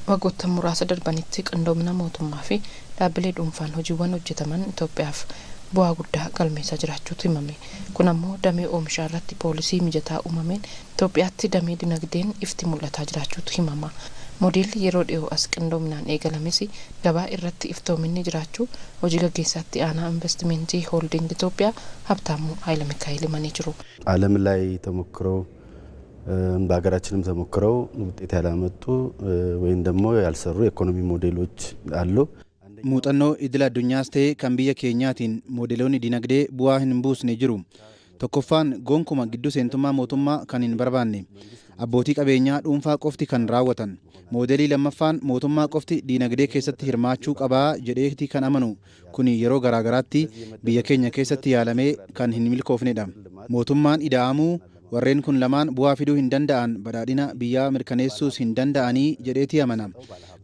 Waggoota muraasa darbanitti qindoomina mootummaa fi dhaabbilee dhuunfaan hojiiwwan hojjetaman Itoophiyaaf bu'aa guddaa galmeessaa jiraachuutu himame. Kun ammoo damee oomishaa irratti poolisii mijataa uumameen Itoophiyaatti damee dinagdeen ifti mul'ataa jiraachuutu himama. Modeelli yeroo dhiyoo as qindoominaan eegalames gabaa irratti iftoominni jiraachuu hojii gaggeessaatti aanaa investimentii holding Itoophiyaa Habtaamuu Hayila Mikaኤል himanii jiru. ዓለም ላይ ተሞክረው በአገራችንም ተሞክረው ውጤት ያላመጡ ወይም ደግሞ ያልሰሩ ኢኮኖሚ ሞዴሎች አሉ። muuxannoo idil addunyaas ta'e kan biyya keenyaatiin moodeloonni dinagdee bu'aa hin buusne jiru. Tokkoffaan gonkumaa gidduu seentummaa mootummaa kan hin barbaanne abbootii qabeenyaa dhuunfaa qofti kan raawwatan. Moodelii lammaffaan mootummaa qofti dinagdee keessatti hirmaachuu qabaa jedheeti kan amanu kun yeroo garaagaraatti biyya keenya keessatti yaalamee kan hin milkoofnedha. Mootummaan ida'amuu warreen kun lamaan bu'aa fiduu hin danda'an badhaadhina biyyaa mirkaneessuus hin danda'anii jedheeti amana.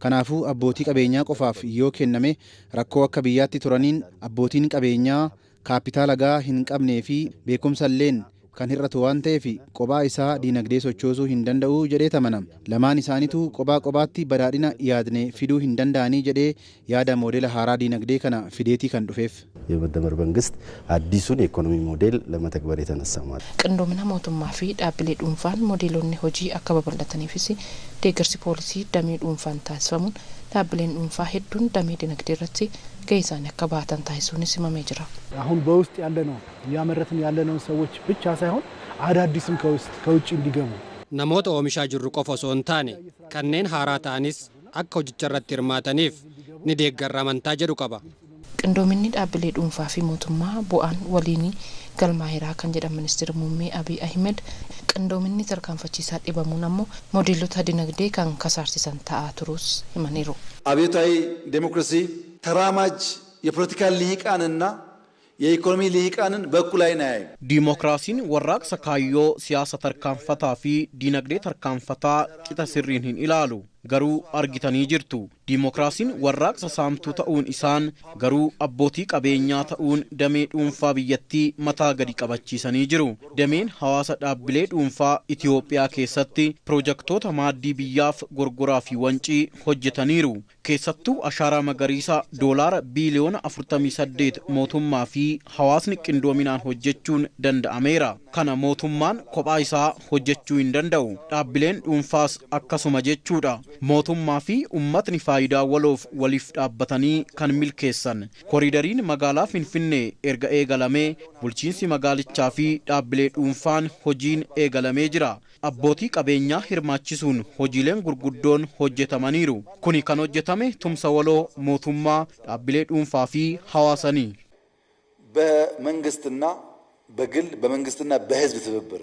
Kanaafuu abbootii qabeenyaa qofaaf yoo kenname rakkoo akka biyyaatti turaniin abbootiin qabeenyaa kaapitaala gahaa hin qabnee fi beekumsalleen kan hir'atu waan ta'eef qophaa isaa dinagdee sochoosuu hin danda'u jedhee amana. Lamaan isaaniitu qobaatti badhaadhina yaadne fiduu hin danda'anii jedhee yaada moodela haaraa dinagdee kana fideetii kan dhufeef. የመደመር መንግስት አዲሱን የኢኮኖሚ ሞዴል ለመተግበር የተነሳ ማለት qindoomina mootummaa fi dhaabbilee dhuunfaan modeelonni hojii akka babal'ataniifis deeggarsi poolisii damee dhuunfaan taasifamuun dhaabbileen dhuunfaa hedduun damee dinagdee irratti gahee isaanii akka bahatan taasisuunis himamee jira. አሁን በውስጥ ያለነው ያመረትን ያለነው ሰዎች ብቻ ሳይሆን አዳዲስም ከውጭ እንዲገቡ namoota oomishaa jirru qofa osoo hin taane kanneen haaraa ta'anis akka hojicha irratti hirmaataniif ni deeggarra amantaa jedhu qaba. Qindoominni dhaabbilee dhuunfaa fi mootummaa bu'aan waliin galmaa'eeraa kan jedhan ministeera muummee Abiy Ahmed qindoominni tarkaanfachiisaa dhibamuun ammoo modeelota dinagdee kan kasaarsisan ta'aa turus himaniiru. አብዮታዊ ዴሞክራሲ ተራማጅ የፖለቲካ ልሂቃንና የኢኮኖሚ ልሂቃንን በኩል አይን አያይም። ዲሞክራሲን ወራቅሰ ካዮ ሲያሳ ተርካንፈታ ፊ ዲነግዴ ተርካንፈታ ቂጣ ስሪን ሂን ኢላሉ garuu argitanii jirtu. Diimokiraasiin warraaqsa saamtuu ta'uun isaan garuu abbootii qabeenyaa ta'uun damee dhuunfaa biyyattii mataa gadi qabachiisanii jiru. Dameen hawaasa dhaabbilee dhuunfaa Itoophiyaa keessatti piroojaktoota maaddii biyyaaf gorgoraa fi wancii hojjetaniiru. Keessattuu ashaaraa magariisaa doolaara biiliyoona 48 mootummaa fi hawaasni qindoominaan hojjechuun danda'ameera. Kana mootummaan kophaa isaa hojjechuu hin danda'u. Dhaabbileen dhuunfaas akkasuma jechuudha. mootummaa fi ummatni faayidaa waloof waliif dhaabbatanii kan milkeessan. Koridariin magaalaa Finfinnee erga eegalamee bulchiinsi magaalichaa fi dhaabbilee dhuunfaan hojiin eegalamee jira. Abbootii qabeenyaa hirmaachisuun hojiileen gurguddoon hojjetamaniiru. Kuni kan hojjetame tumsa waloo mootummaa dhaabbilee dhuunfaa fi hawaasanii በመንግስትና በግል በመንግስትና በህዝብ ትብብር